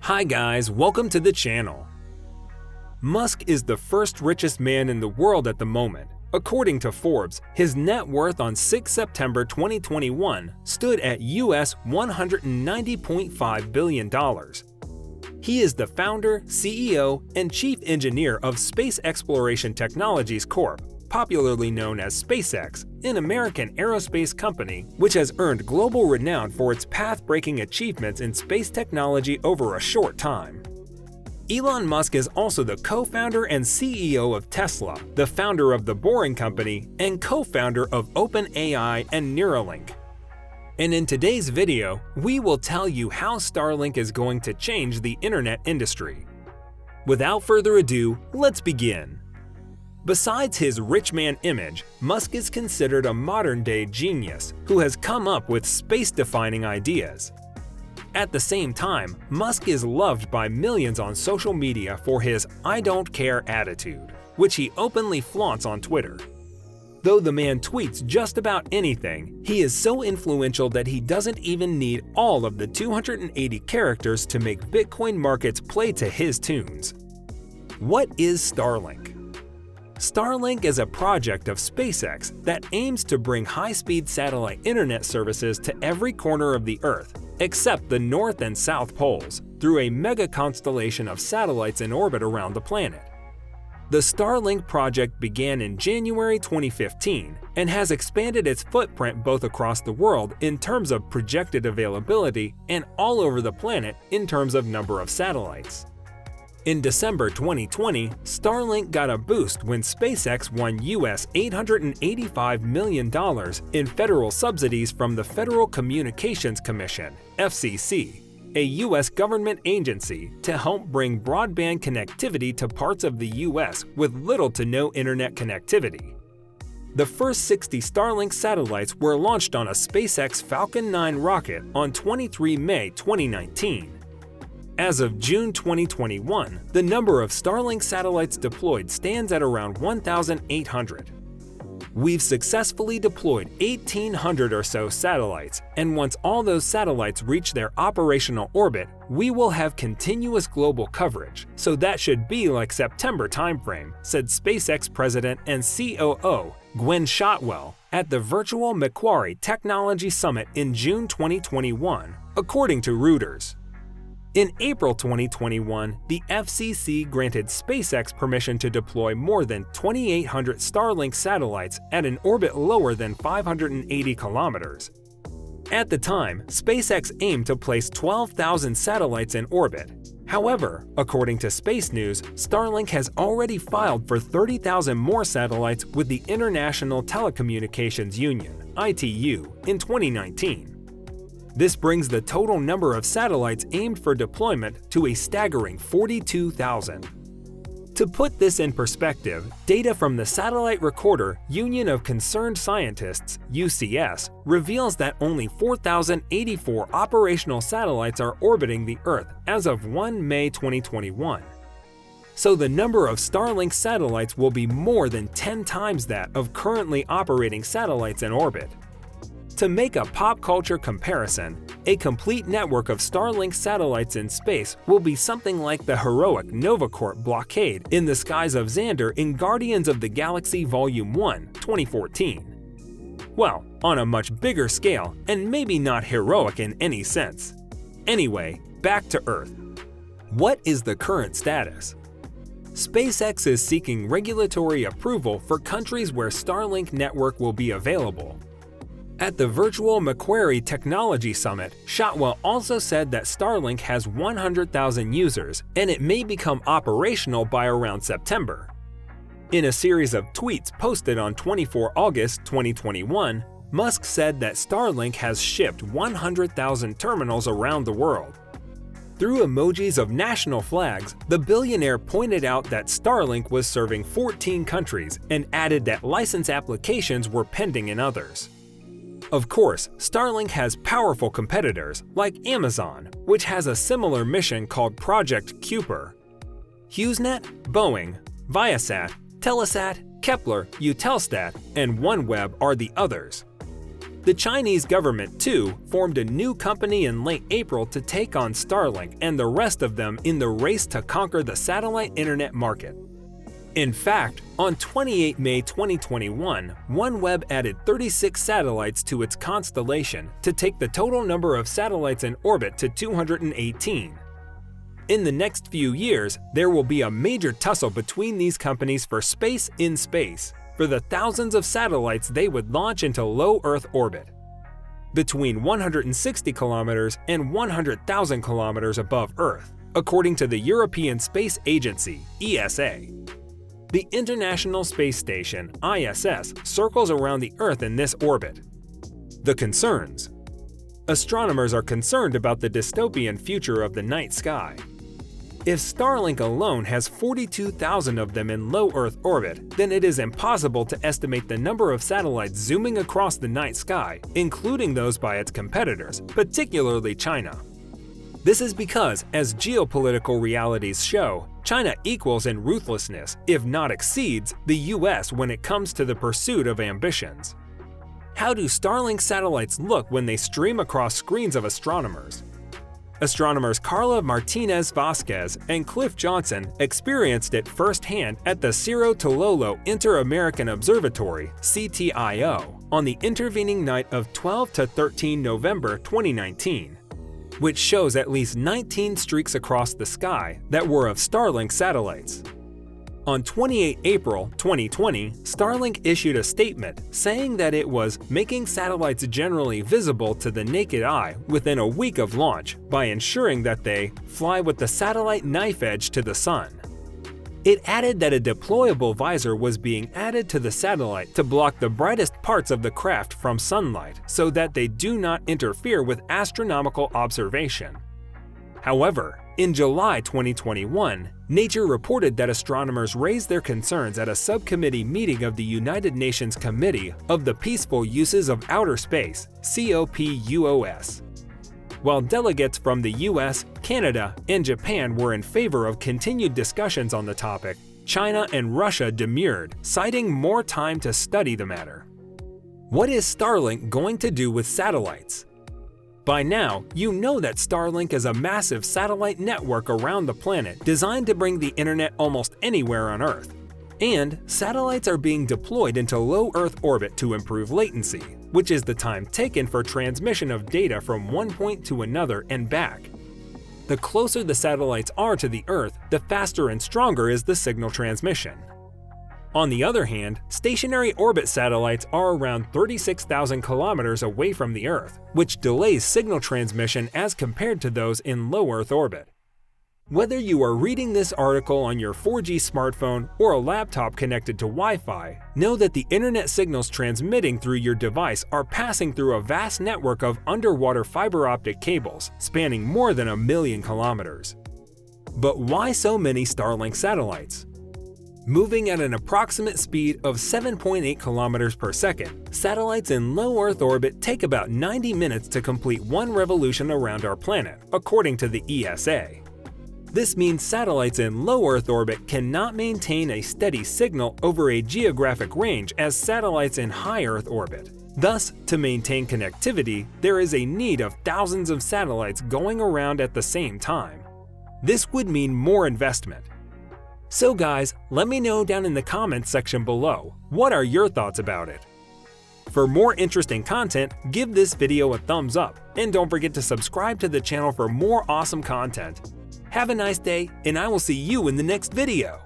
Hi guys, welcome to the channel. Musk is the first richest man in the world at the moment. According to Forbes, his net worth on 6 September 2021 stood at US $190.5 billion. He is the founder, CEO, and chief engineer of Space Exploration Technologies Corp., popularly known as SpaceX, an American aerospace company which has earned global renown for its path-breaking achievements in space technology over a short time. Elon Musk is also the co-founder and CEO of Tesla, the founder of The Boring Company, and co-founder of OpenAI and Neuralink. And in today's video, we will tell you how Starlink is going to change the internet industry. Without further ado, let's begin. Besides his rich man image, Musk is considered a modern-day genius who has come up with space-defining ideas. At the same time, Musk is loved by millions on social media for his "I don't care" attitude, which he openly flaunts on Twitter. Though the man tweets just about anything, he is so influential that he doesn't even need all of the 280 characters to make Bitcoin markets play to his tunes. What is Starlink? Starlink is a project of SpaceX that aims to bring high-speed satellite internet services to every corner of the Earth, except the North and South Poles, through a mega constellation of satellites in orbit around the planet. The Starlink project began in January 2015 and has expanded its footprint both across the world in terms of projected availability and all over the planet in terms of number of satellites. In December 2020, Starlink got a boost when SpaceX won US $885 million in federal subsidies from the Federal Communications Commission, FCC, a US government agency to help bring broadband connectivity to parts of the US with little to no internet connectivity. The first 60 Starlink satellites were launched on a SpaceX Falcon 9 rocket on 23 May 2019. As of June 2021, the number of Starlink satellites deployed stands at around 1,800. We've successfully deployed 1,800 or so satellites, and once all those satellites reach their operational orbit, we will have continuous global coverage, so that should be like September timeframe, said SpaceX President and COO Gwen Shotwell at the virtual Macquarie Technology Summit in June 2021, according to Reuters. In April 2021, the FCC granted SpaceX permission to deploy more than 2,800 Starlink satellites at an orbit lower than 580 kilometers. At the time, SpaceX aimed to place 12,000 satellites in orbit. However, according to Space News, Starlink has already filed for 30,000 more satellites with the International Telecommunications Union, ITU, in 2019. This brings the total number of satellites aimed for deployment to a staggering 42,000. To put this in perspective, data from the Satellite Recorder Union of Concerned Scientists (UCS) reveals that only 4,084 operational satellites are orbiting the Earth as of 1 May 2021. So the number of Starlink satellites will be more than 10 times that of currently operating satellites in orbit. To make a pop culture comparison, a complete network of Starlink satellites in space will be something like the heroic Novacorp blockade in the skies of Xander in Guardians of the Galaxy Volume 1, 2014. Well, on a much bigger scale, and maybe not heroic in any sense. Anyway, back to Earth. What is the current status? SpaceX is seeking regulatory approval for countries where Starlink network will be available. At the virtual Macquarie Technology Summit, Shotwell also said that Starlink has 100,000 users and it may become operational by around September. In a series of tweets posted on 24 August 2021, Musk said that Starlink has shipped 100,000 terminals around the world. Through emojis of national flags, the billionaire pointed out that Starlink was serving 14 countries and added that license applications were pending in others. Of course, Starlink has powerful competitors like Amazon, which has a similar mission called Project Kuiper. HughesNet, Boeing, Viasat, Telesat, Kepler, Eutelsat, and OneWeb are the others. The Chinese government, too, formed a new company in late April to take on Starlink and the rest of them in the race to conquer the satellite internet market. In fact, on 28 May 2021, OneWeb added 36 satellites to its constellation to take the total number of satellites in orbit to 218. In the next few years, there will be a major tussle between these companies for space in space, for the thousands of satellites they would launch into low Earth orbit. Between 160 kilometers and 100,000 kilometers above Earth, according to the European Space Agency, ESA. The International Space Station, ISS, circles around the Earth in this orbit. The concerns. Astronomers are concerned about the dystopian future of the night sky. If Starlink alone has 42,000 of them in low Earth orbit, then it is impossible to estimate the number of satellites zooming across the night sky, including those by its competitors, particularly China. This is because, as geopolitical realities show, China equals in ruthlessness, if not exceeds, the US when it comes to the pursuit of ambitions. How do Starlink satellites look when they stream across screens of astronomers? Astronomers Carla Martinez Vasquez and Cliff Johnson experienced it firsthand at the Cerro Tololo Inter-American Observatory (CTIO) on the intervening night of 12 to 13 November 2019, which shows at least 19 streaks across the sky that were of Starlink satellites. On 28 April 2020, Starlink issued a statement saying that it was making satellites generally visible to the naked eye within a week of launch by ensuring that they fly with the satellite knife edge to the sun. It added that a deployable visor was being added to the satellite to block the brightest parts of the craft from sunlight so that they do not interfere with astronomical observation. However, in July 2021, Nature reported that astronomers raised their concerns at a subcommittee meeting of the United Nations Committee of the Peaceful Uses of Outer Space (COPUOS). While delegates from the US, Canada, and Japan were in favor of continued discussions on the topic, China and Russia demurred, citing more time to study the matter. What is Starlink going to do with satellites? By now, you know that Starlink is a massive satellite network around the planet designed to bring the internet almost anywhere on Earth. And satellites are being deployed into low Earth orbit to improve latency, which is the time taken for transmission of data from one point to another and back. The closer the satellites are to the Earth, the faster and stronger is the signal transmission. On the other hand, stationary orbit satellites are around 36,000 kilometers away from the Earth, which delays signal transmission as compared to those in low Earth orbit. Whether you are reading this article on your 4G smartphone or a laptop connected to Wi-Fi, know that the internet signals transmitting through your device are passing through a vast network of underwater fiber optic cables spanning more than 1 million kilometers. But why so many Starlink satellites? Moving at an approximate speed of 7.8 kilometers per second, satellites in low Earth orbit take about 90 minutes to complete one revolution around our planet, according to the ESA. This means satellites in low Earth orbit cannot maintain a steady signal over a geographic range as satellites in high Earth orbit. Thus, to maintain connectivity, there is a need of thousands of satellites going around at the same time. This would mean more investment. So guys, let me know down in the comments section below, what are your thoughts about it? For more interesting content, give this video a thumbs up, and don't forget to subscribe to the channel for more awesome content. Have a nice day, and I will see you in the next video.